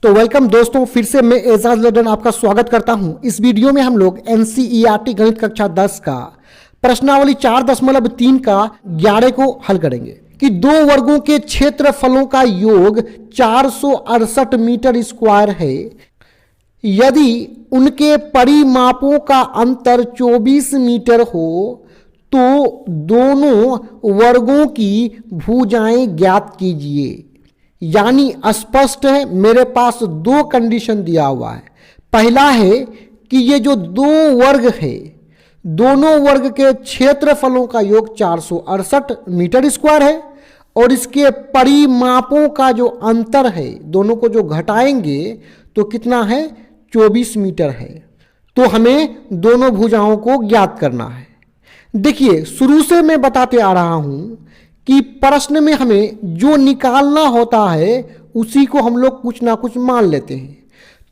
तो वेलकम दोस्तों, फिर से मैं एजाज लडन आपका स्वागत करता हूं। इस वीडियो में हम लोग एनसीईआरटी गणित कक्षा 10 का प्रश्नावली 4.3 का 11 को हल करेंगे कि दो वर्गों के क्षेत्रफलों का योग 468 मीटर स्क्वायर है। यदि उनके परिमापों का अंतर 24 मीटर हो तो दोनों वर्गों की भुजाएं ज्ञात कीजिए। यानी स्पष्ट है, मेरे पास दो कंडीशन दिया हुआ है। पहला है कि ये जो दो वर्ग है, दोनों वर्ग के क्षेत्रफलों का योग 468 मीटर स्क्वायर है और इसके परिमापों का जो अंतर है, दोनों को जो घटाएंगे तो कितना है, 24 मीटर है। तो हमें दोनों भुजाओं को ज्ञात करना है। देखिए, शुरू से मैं बताते आ रहा हूं कि प्रश्न में हमें जो निकालना होता है उसी को हम लोग कुछ ना कुछ मान लेते हैं।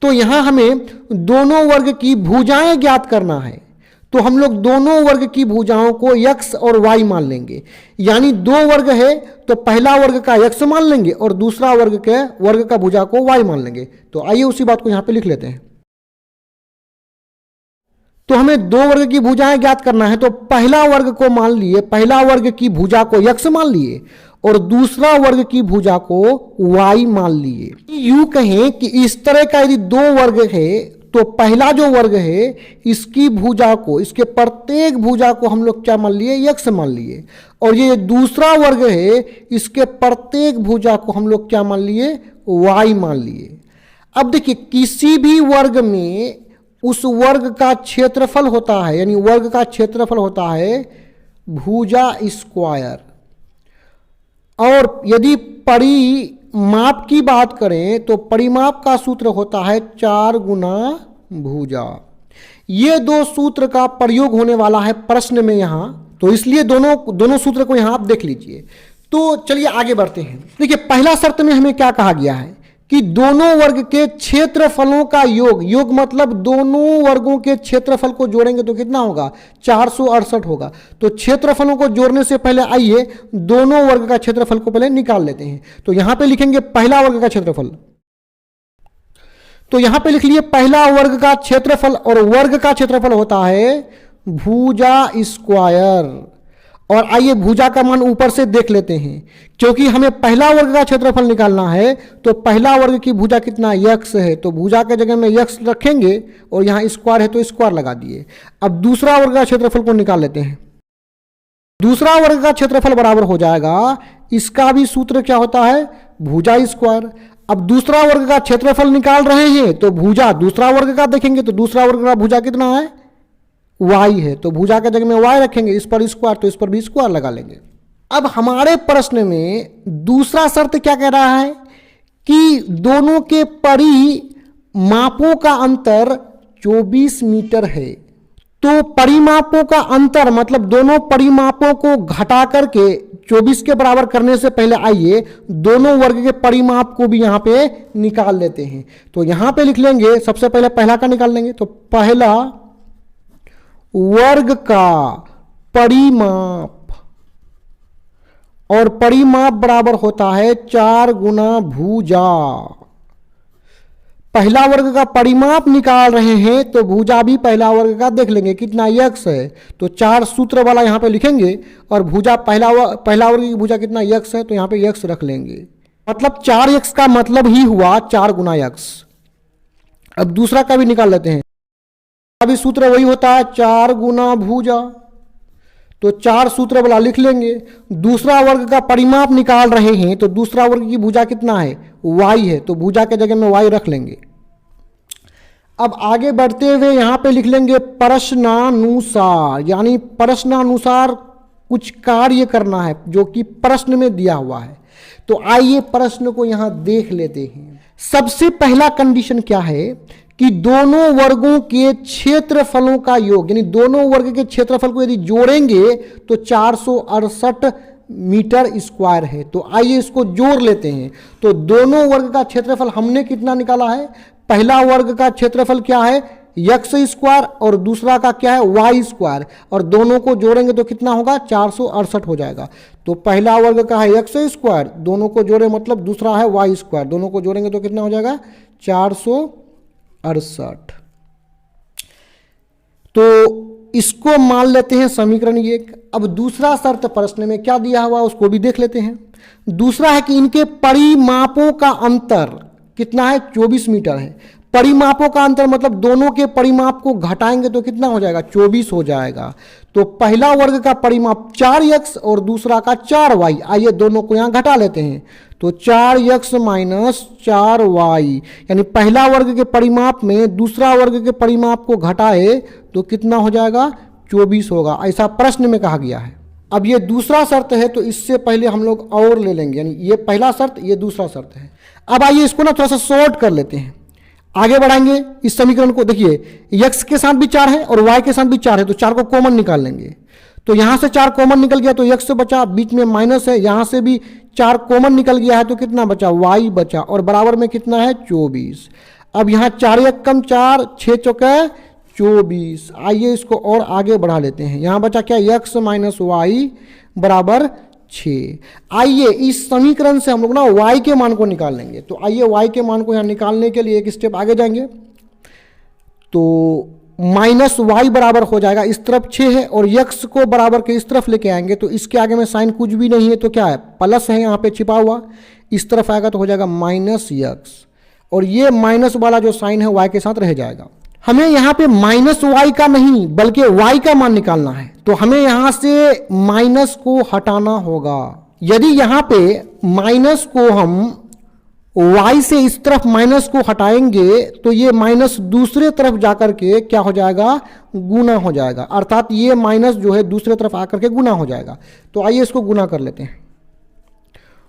तो यहां हमें दोनों वर्ग की भुजाएं ज्ञात करना है, तो हम लोग दोनों वर्ग की भुजाओं को x और y मान लेंगे। यानी दो वर्ग है तो पहला वर्ग का x मान लेंगे और दूसरा वर्ग का भुजा को y मान लेंगे। तो आइए उसी बात को यहां पे लिख लेते हैं। तो हमें दो वर्ग की भुजाएं ज्ञात करना है, तो पहला वर्ग को मान लिए, पहला वर्ग की भुजा को x मान लिए और दूसरा वर्ग की भुजा को y मान लिए। यूं कहें कि इस तरह का यदि दो वर्ग है तो पहला जो वर्ग है इसकी भुजा को, इसके प्रत्येक भुजा को हम लोग क्या मान लिए, x मान लिए, और ये दूसरा वर्ग है इसके प्रत्येक भुजा को हम लोग क्या मान लिए, y मान लिए। अब देखिए, किसी भी वर्ग में उस वर्ग का क्षेत्रफल होता है, यानी वर्ग का क्षेत्रफल होता है भुजा स्क्वायर। और यदि परिमाप की बात करें तो परिमाप का सूत्र होता है 4 गुना भुजा। ये दो सूत्र का प्रयोग होने वाला है प्रश्न में यहां, तो इसलिए दोनों सूत्र को यहां आप देख लीजिए। तो चलिए आगे बढ़ते हैं। देखिए, पहला शर्त में हमें क्या कहा गया है कि दोनों वर्ग के क्षेत्रफलों का योग मतलब दोनों वर्गों के क्षेत्रफल को जोड़ेंगे तो कितना होगा, 468 होगा। तो क्षेत्रफलों को जोड़ने से पहले आइए दोनों वर्ग का क्षेत्रफल को पहले निकाल लेते हैं। तो यहां पे लिखेंगे पहला वर्ग का क्षेत्रफल। तो यहां पे लिख लिए पहला वर्ग का क्षेत्रफल, और वर्ग का क्षेत्रफल होता है भुजा स्क्वायर। और आइए भुजा का मान ऊपर से देख लेते हैं, क्योंकि हमें पहला वर्ग का क्षेत्रफल निकालना है। तो पहला वर्ग की भुजा कितना, x है, तो भुजा के जगह में x रखेंगे और यहाँ स्क्वायर है तो स्क्वायर लगा दिए। अब दूसरा वर्ग का क्षेत्रफल को निकाल लेते हैं। दूसरा वर्ग का क्षेत्रफल बराबर हो जाएगा, इसका भी सूत्र क्या होता है, भुजा स्क्वायर। अब दूसरा वर्ग का क्षेत्रफल निकाल रहे हैं तो भुजा दूसरा वर्ग का देखेंगे तो दूसरा वर्ग का भुजा कितना है, y है, तो भुजा के जगह में y रखेंगे, इस पर स्क्वायर तो इस पर भी स्क्वायर लगा लेंगे। अब हमारे प्रश्न में दूसरा शर्त क्या कह रहा है कि दोनों के परिमापों का अंतर 24 मीटर है। तो परिमापों का अंतर मतलब दोनों परिमापों को घटा करके 24 के बराबर करने से पहले आइए दोनों वर्ग के परिमाप को भी यहां पे निकाल लेते हैं। तो यहां पे लिख लेंगे, सबसे पहले पहला का निकाल लेंगे। तो पहला वर्ग का परिमाप, और परिमाप बराबर होता है 4 गुना भुजा। पहला वर्ग का परिमाप निकाल रहे हैं तो भुजा भी पहला वर्ग का देख लेंगे कितना x है, तो 4 सूत्र वाला यहां पे लिखेंगे और भुजा पहला वर्ग की भुजा कितना x है तो यहां पे x रख लेंगे। मतलब 4x का मतलब ही हुआ 4 गुना x। अब दूसरा का भी निकाल लेते हैं। अभी सूत्र वही होता है 4 गुना भुजा, तो 4 सूत्र वाला लिख लेंगे। दूसरा वर्ग का परिमाप निकाल रहे हैं तो दूसरा वर्ग की भुजा कितना है, y है, तो भुजा के जगह में y रख लेंगे। अब आगे बढ़ते हुए यहां पे लिख लेंगे प्रश्नानुसार, यानी प्रश्नानुसार कुछ कार्य करना है जो कि प्रश्न में दिया हुआ है। तो आइए प्रश्न को यहां देख लेते हैं। सबसे पहला कंडीशन क्या है कि दोनों वर्गों के क्षेत्रफलों का योग, यानी दोनों वर्ग के क्षेत्रफल को यदि जोड़ेंगे तो 468 मीटर स्क्वायर है। तो आइए इसको जोड़ लेते हैं। तो दोनों वर्ग का क्षेत्रफल हमने कितना निकाला है, पहला वर्ग का क्षेत्रफल क्या है यक्स स्क्वायर और दूसरा का क्या है वाई स्क्वायर, और दोनों को जोड़ेंगे तो कितना होगा 468 हो जाएगा। तो पहला वर्ग का है यक्स स्क्वायर, दोनों को जोड़े मतलब दूसरा है वाई स्क्वायर, दोनों को जोड़ेंगे तो कितना हो जाएगा 468। तो इसको मान लेते हैं समीकरण 1। अब दूसरा शर्त प्रश्न में क्या दिया हुआ उसको भी देख लेते हैं। दूसरा है कि इनके परिमापों का अंतर कितना है 24 मीटर है। परिमापों का अंतर मतलब दोनों के परिमाप को घटाएंगे तो कितना हो जाएगा 24 हो जाएगा। तो पहला वर्ग का परिमाप 4x और दूसरा का 4y, आइए दोनों को यहां घटा लेते हैं। तो 4x माइनस 4y, यानी पहला वर्ग के परिमाप में दूसरा वर्ग के परिमाप को घटाए तो कितना हो जाएगा 24 होगा, ऐसा प्रश्न में कहा गया है। अब ये दूसरा शर्त है तो इससे पहले हम लोग और ले लेंगे, यानी ये पहला शर्त ये दूसरा शर्त है। अब आइए इसको ना थोड़ा सा शॉर्ट कर लेते हैं, आगे बढ़ाएंगे इस समीकरण को। देखिए x के साथ भी 4 है और y के साथ भी 4 है, तो 4 को कॉमन निकाल लेंगे। तो यहां से 4 कॉमन निकल गया तो x बचा, बीच में माइनस है, यहां से भी 4 कॉमन निकल गया है तो कितना बचा y बचा, और बराबर में कितना है 24। अब यहाँ 4 1 कम 4, 6 चौके 24। आइए इसको और आगे बढ़ा लेते हैं, यहां बचा क्या x माइनस वाई बराबर 6। आइए इस समीकरण से हम लोग ना y के मान को निकाल लेंगे। तो आइए y के मान को यहाँ निकालने के लिए एक स्टेप आगे जाएंगे। तो माइनस वाई बराबर हो जाएगा, इस तरफ 6 है और x को बराबर के इस तरफ लेके आएंगे तो इसके आगे में साइन कुछ भी नहीं है तो क्या है प्लस है यहाँ पे छिपा हुआ, इस तरफ आएगा तो हो जाएगा माइनस x, और ये माइनस वाला जो साइन है y के साथ रह जाएगा। हमें यहाँ पे माइनस वाई का नहीं बल्कि y का मान निकालना है, तो हमें यहां से माइनस को हटाना होगा। यदि यहाँ पे माइनस को हम y से इस तरफ माइनस को हटाएंगे तो ये माइनस दूसरे तरफ जाकर के क्या हो जाएगा गुना हो जाएगा, अर्थात ये माइनस जो है दूसरे तरफ आकर के गुना हो जाएगा। तो आइए इसको गुना कर लेते हैं।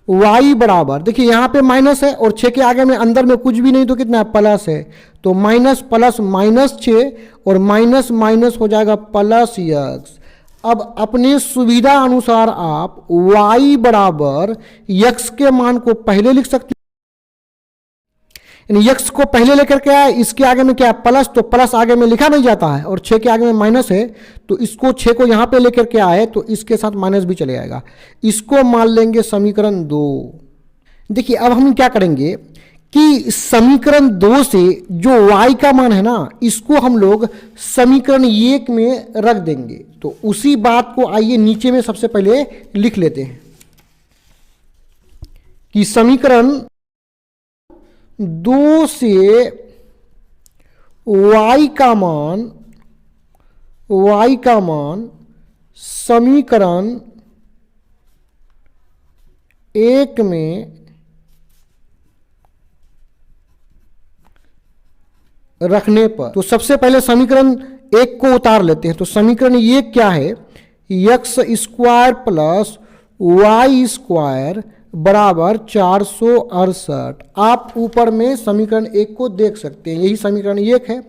y बराबर देखिए यहाँ पे माइनस है और 6 के आगे में अंदर में कुछ भी नहीं तो कितना है प्लस है, तो माइनस प्लस माइनस 6 और माइनस माइनस हो जाएगा प्लस x। अब अपने सुविधा अनुसार आप y बराबर x के मान को पहले लिख सकते हैं, यानी x को पहले लेकर के आए, इसके आगे में क्या है प्लस, तो प्लस आगे में लिखा नहीं जाता है, और 6 के आगे में माइनस है तो इसको 6 को यहां पे लेकर के आए तो इसके साथ माइनस भी चले आएगा। इसको मान लेंगे समीकरण 2। देखिए अब हम क्या करेंगे कि समीकरण 2 से जो y का मान है ना इसको हम लोग समीकरण 1 में रख देंगे। तो उसी बात को आइए नीचे में सबसे पहले लिख लेते हैं कि समीकरण 2 से y का मान समीकरण 1 में रखने पर, तो सबसे पहले समीकरण 1 को उतार लेते हैं। तो समीकरण 1 क्या है x square plus y square बराबर 468। आप ऊपर में समीकरण 1 को देख सकते हैं, यही समीकरण 1 है।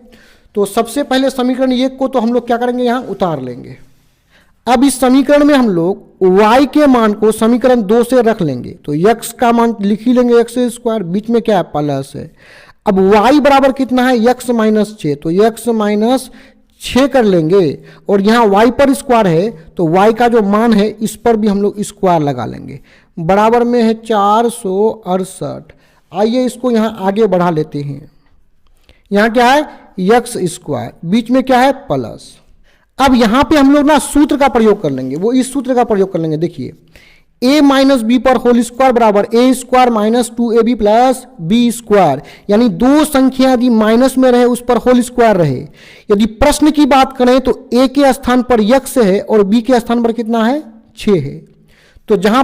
तो सबसे पहले समीकरण 1 को तो हम लोग क्या करेंगे यहाँ उतार लेंगे। अब इस समीकरण में हम लोग y के मान को समीकरण 2 से रख लेंगे, तो x का मान लिख ही लेंगे x स्क्वायर, बीच में क्या है प्लस है। अब y बराबर कितना है x माइनस 6, तो x माइनस 6 कर लेंगे, और यहाँ y पर स्क्वायर है तो y का जो मान है इस पर भी हम लोग स्क्वायर लगा लेंगे, बराबर में है 468। आइए इसको यहाँ आगे बढ़ा लेते हैं। यहाँ क्या है x स्क्वायर, बीच में क्या है प्लस। अब यहाँ पे हम लोग ना सूत्र का प्रयोग कर लेंगे, वो इस सूत्र का प्रयोग कर लेंगे। देखिए a माइनस बी पर होल स्क्वायर बराबर a square minus 2ab plus b square, यानी दो संख्या यदि माइनस में रहे उस पर होल स्क्वायर रहे। यदि प्रश्न की बात करें तो a के स्थान पर x है और b के स्थान पर कितना है 6 है, तो जहां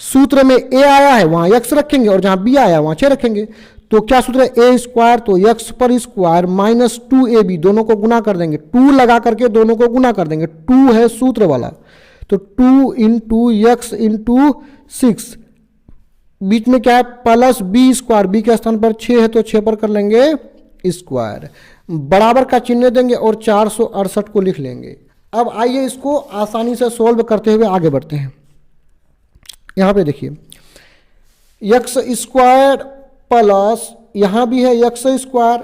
सूत्र में a आया है वहां x रखेंगे और जहां b आया है वहां 6 रखेंगे। तो क्या सूत्र है a स्क्वायर, तो x पर स्क्वायर माइनस 2ab, दोनों को गुना कर देंगे, 2 लगा करके दोनों को गुना कर देंगे, 2 है सूत्र वाला, तो 2 इंटू एक्स इंटू 6, बीच में क्या है प्लस बी स्क्वायर, बी के स्थान पर 6 है तो 6 पर कर लेंगे स्क्वायर, बराबर का चिन्ह देंगे और 468 को लिख लेंगे। अब आइए इसको आसानी से सोल्व करते हुए आगे बढ़ते हैं। यहां पे देखिए एक्स स्क्वायर प्लस यहां भी है एक्स स्क्वायर,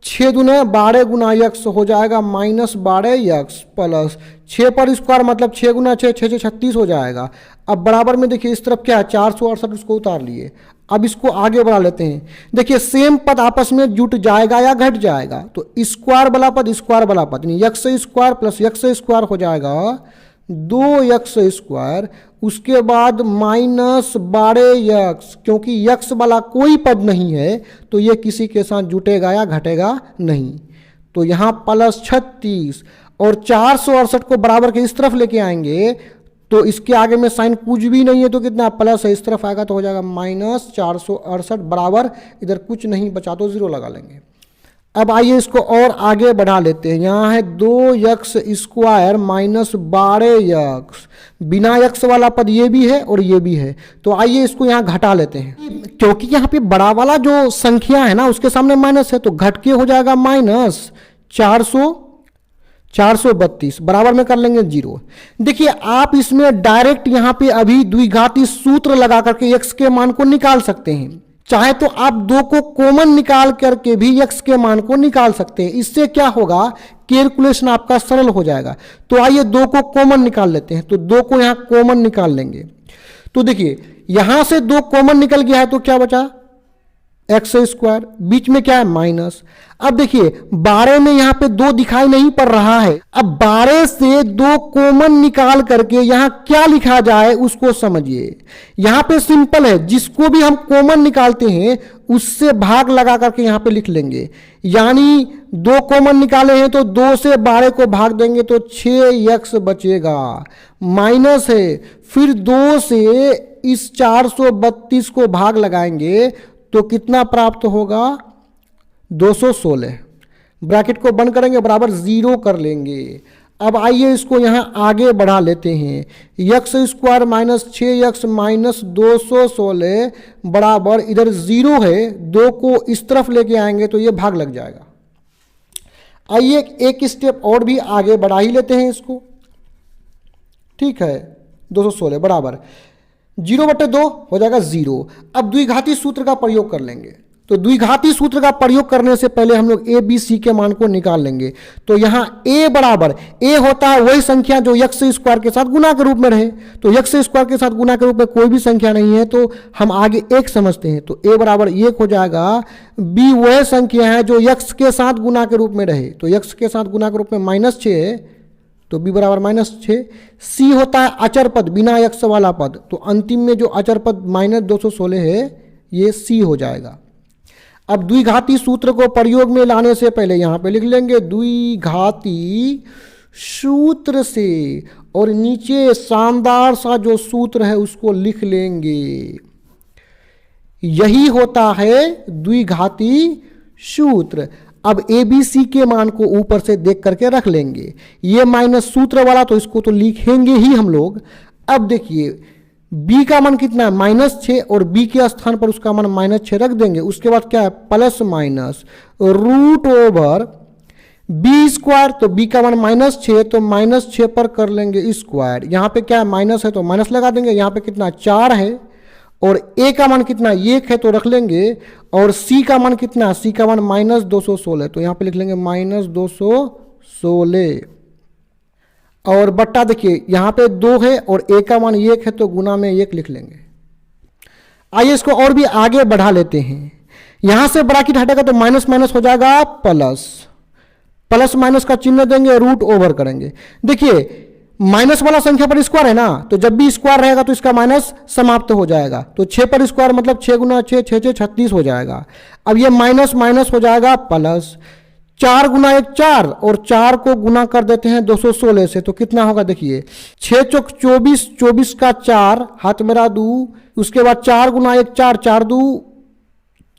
6 दूने 12 गुना यक्स हो जाएगा -12 यक्स प्लस 6 पर स्क्वायर मतलब 6 गुना 6 6 36 हो जाएगा। अब बराबर में देखिए इस तरफ क्या है 468 उसको उतार लिए। अब इसको आगे बढ़ा लेते हैं। देखिए सेम पद आपस में जुट जाएगा या घट जाएगा, तो स्क्वायर वाला पद स्क्वायर वाला पद यानी x square plus x square हो जाएगा 2 यक्स स्क्वायर, उसके बाद -12 यक्स, क्योंकि यक्स वाला कोई पद नहीं है तो ये किसी के साथ जुटेगा या घटेगा नहीं, तो यहाँ प्लस 36 और 468 को बराबर के इस तरफ लेके आएंगे तो इसके आगे में साइन कुछ भी नहीं है तो कितना प्लस है, इस तरफ आएगा तो हो जाएगा -468 बराबर, इधर कुछ नहीं बचा तो 0 लगा लेंगे। अब आइए इसको और आगे बढ़ा लेते हैं। यहाँ है 2 यक्स स्क्वायर -12 यक्स, बिना यक्स वाला पद ये भी है और ये भी है, तो आइए इसको यहाँ घटा लेते हैं। क्योंकि यहाँ पे बड़ा वाला जो संख्या है ना उसके सामने माइनस है तो घट के हो जाएगा -432 बराबर में कर लेंगे 0। देखिए आप इसमें डायरेक्ट यहाँ पे अभी द्विघाती सूत्र लगा करके x के मान को निकाल सकते हैं, चाहे तो आप 2 को कॉमन निकाल करके भी x के मान को निकाल सकते हैं। इससे क्या होगा, कैलकुलेशन आपका सरल हो जाएगा। तो आइए 2 को कॉमन निकाल लेते हैं, तो 2 को यहाँ कॉमन निकाल लेंगे। तो देखिए यहां से 2 कॉमन निकल गया है तो क्या बचा एक्स स्क्वायर, बीच में क्या है माइनस। अब देखिए 12 में यहां पे 2 दिखाई नहीं पड़ रहा है, अब 12 से 2 कॉमन निकाल करके यहां क्या लिखा जाए उसको समझिए। यहां पे सिंपल है, जिसको भी हम कॉमन निकालते हैं उससे भाग लगा करके यहां पे लिख लेंगे। यानी 2 कॉमन निकाले हैं तो 2 से 12 को भाग देंगे तो 6x बचेगा, माइनस है, फिर 2 से इस 432 को भाग लगाएंगे तो कितना प्राप्त होगा 216। ब्रैकेट को बंद करेंगे बराबर 0 कर लेंगे। अब आइए इसको यहां आगे बढ़ा लेते हैं। यक्स स्क्वायर -6x -216 बराबर इधर 0 है, 2 को इस तरफ लेके आएंगे तो ये भाग लग जाएगा। आइए एक स्टेप और भी आगे बढ़ा ही लेते हैं इसको, ठीक है। 216 बराबर 0/2 हो जाएगा 0। अब द्विघाती सूत्र का प्रयोग कर लेंगे, तो द्विघाती सूत्र का प्रयोग करने से पहले हम लोग ए बी सी के मान को निकाल लेंगे। तो यहाँ a बराबर, a होता है वही संख्या जो यक्स स्क्वायर के साथ गुना के रूप में रहे, तो यक्स स्क्वायर के साथ गुना के रूप में कोई भी संख्या नहीं है तो हम आगे 1 समझते हैं, तो a बराबर 1 हो जाएगा। b वह संख्या है जो यक्स के साथ गुना के रूप में रहे, तो यक्स के साथ गुना के रूप में -6 है तो b बराबर -6। c होता है अचर पद, बिना यक्स वाला पद, तो अंतिम में जो अचर पद -216 है ये c हो जाएगा। अब द्विघाती सूत्र को प्रयोग में लाने से पहले यहां पे लिख लेंगे द्विघाती सूत्र से, और नीचे शानदार सा जो सूत्र है उसको लिख लेंगे। यही होता है द्विघाती सूत्र। अब ए बी सी के मान को ऊपर से देख करके रख लेंगे, ये माइनस सूत्र वाला तो इसको तो लिखेंगे ही हम लोग। अब देखिए b का मान कितना है -6 और b के स्थान पर उसका मान -6 रख देंगे। उसके बाद क्या है plus minus root over b square, तो b का मान -6 तो -6 पर कर लेंगे स्क्वायर। यहाँ पे क्या है माइनस है तो माइनस लगा देंगे, यहाँ पे कितना 4 है और a का मान कितना 1 है तो रख लेंगे, और c का मान कितना, c का मान -216 तो यहाँ पे लिख लेंगे -216 और बट्टा देखिए यहाँ पे 2 है और a का मान 1 है तो गुना में 1 लिख लेंगे। आइए इसको और भी आगे बढ़ा लेते हैं। यहां से ब्रैकेट हटेगा तो माइनस माइनस हो जाएगा प्लस, प्लस माइनस का चिन्ह देंगे, रूट ओवर करेंगे। देखिए माइनस वाला संख्या पर स्क्वायर है ना, तो जब भी स्क्वायर रहेगा तो इसका माइनस समाप्त हो जाएगा, तो 6 पर स्क्वायर मतलब 6 गुना 6 6 6 36 हो जाएगा। अब ये माइनस माइनस हो जाएगा प्लस, 4 गुना 1 4 और 4 को गुना कर देते हैं 216 से तो कितना होगा देखिए 6 चौक 24, 24 का 4 हाथ मेरा 2, उसके बाद 4 गुना 1 4 4 2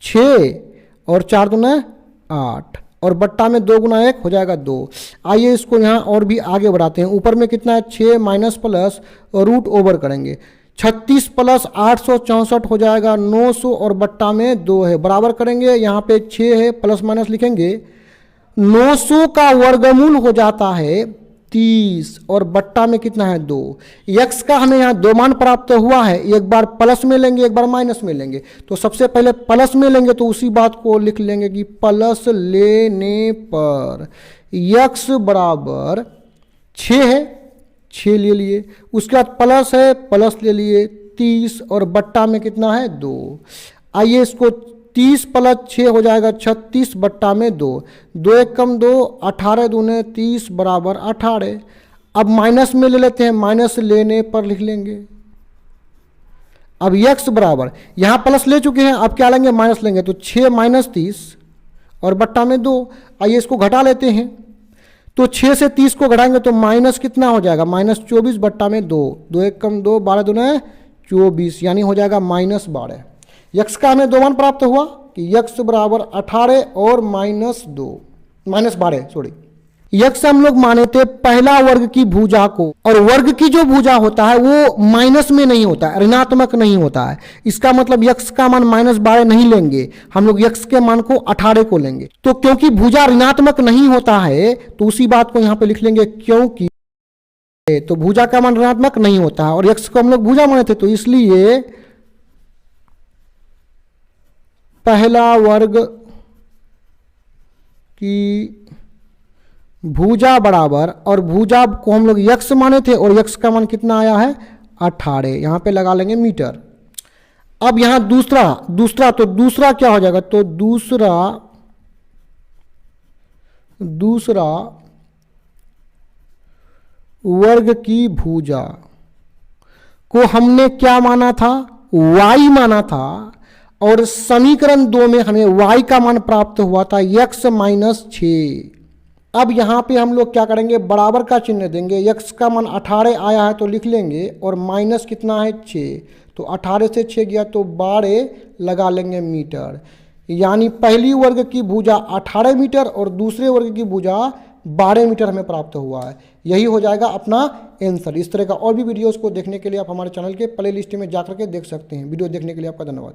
6 और 4 दूना 8 और बट्टा में 2 गुना 1 हो जाएगा 2। आइए इसको यहाँ और भी आगे बढ़ाते हैं। ऊपर में कितना है 6 माइनस प्लस रूट ओवर करेंगे, 36 प्लस 864 हो जाएगा 900 और बट्टा में 2 है, बराबर करेंगे। यहाँ पे 6 है प्लस माइनस लिखेंगे, 900 का वर्गमूल हो जाता है 30 और बट्टा में कितना है 2। x का हमें यहाँ 2 मान प्राप्त हुआ है, एक बार प्लस में लेंगे एक बार माइनस में लेंगे। तो सबसे पहले प्लस में लेंगे तो उसी बात को लिख लेंगे कि प्लस लेने पर x बराबर 6 है, 6 ले लिए। उसके बाद प्लस है, प्लस ले लिए 30 और बट्टा में कितना है 2। आइए इसको 30 प्लस 6 हो जाएगा 36 बट्टा में 2, 2 एक कम 2, 18 दूने 30 बराबर 18। अब माइनस में ले लेते हैं, माइनस लेने पर लिख लेंगे। अब x बराबर यहाँ प्लस ले चुके हैं, अब क्या लेंगे माइनस लेंगे, तो 6 माइनस 30 और बट्टा में 2। आइए इसको घटा लेते हैं, तो 6 से 30 को घटाएंगे तो माइनस कितना हो जाएगा, माइनस 24 बट्टा में 2, 2 एक कम 2, 12 दूने 24, यानी हो जाएगा माइनस 12। यक्स का हमें 2 मान प्राप्त हुआ कि यक्स बराबर 18 और माइनस 12 सॉरी। यक्स हम लोग माने थे पहला वर्ग की भुजा को, और वर्ग की जो भुजा होता है वो माइनस में नहीं होता है, ऋणात्मक नहीं होता है। इसका मतलब यक्स का मान -12 नहीं लेंगे, हम लोग यक्स के मान को 18 को लेंगे। तो क्योंकि भुजा ऋणात्मक नहीं होता है तो उसी बात को यहाँ पे लिख लेंगे, क्योंकि तो भुजा का मान ऋणात्मक नहीं होता है और यक्स को हम लोग भुजा माने थे, तो इसलिए पहला वर्ग की भुजा बराबर, और भुजा को हम लोग यक्स माने थे और यक्स का मान कितना आया है 18, यहां पे लगा लेंगे मीटर। अब यहां दूसरा तो दूसरा क्या हो जाएगा, तो दूसरा वर्ग की भुजा को हमने क्या माना था, y माना था, और समीकरण 2 में हमें y का मान प्राप्त हुआ था x - 6। अब यहाँ पे हम लोग क्या करेंगे, बराबर का चिन्ह देंगे, x का मान 18 आया है तो लिख लेंगे, और माइनस कितना है 6, तो 18 से 6 गया तो 12 लगा लेंगे मीटर। यानी पहली वर्ग की भुजा 18 मीटर और दूसरे वर्ग की भुजा 12 मीटर हमें प्राप्त हुआ है। यही हो जाएगा अपना आंसर। इस तरह का और भी वीडियोज़ को देखने के लिए आप हमारे चैनल के प्ले लिस्ट में जाकर के देख सकते हैं। वीडियो देखने के लिए आपका धन्यवाद।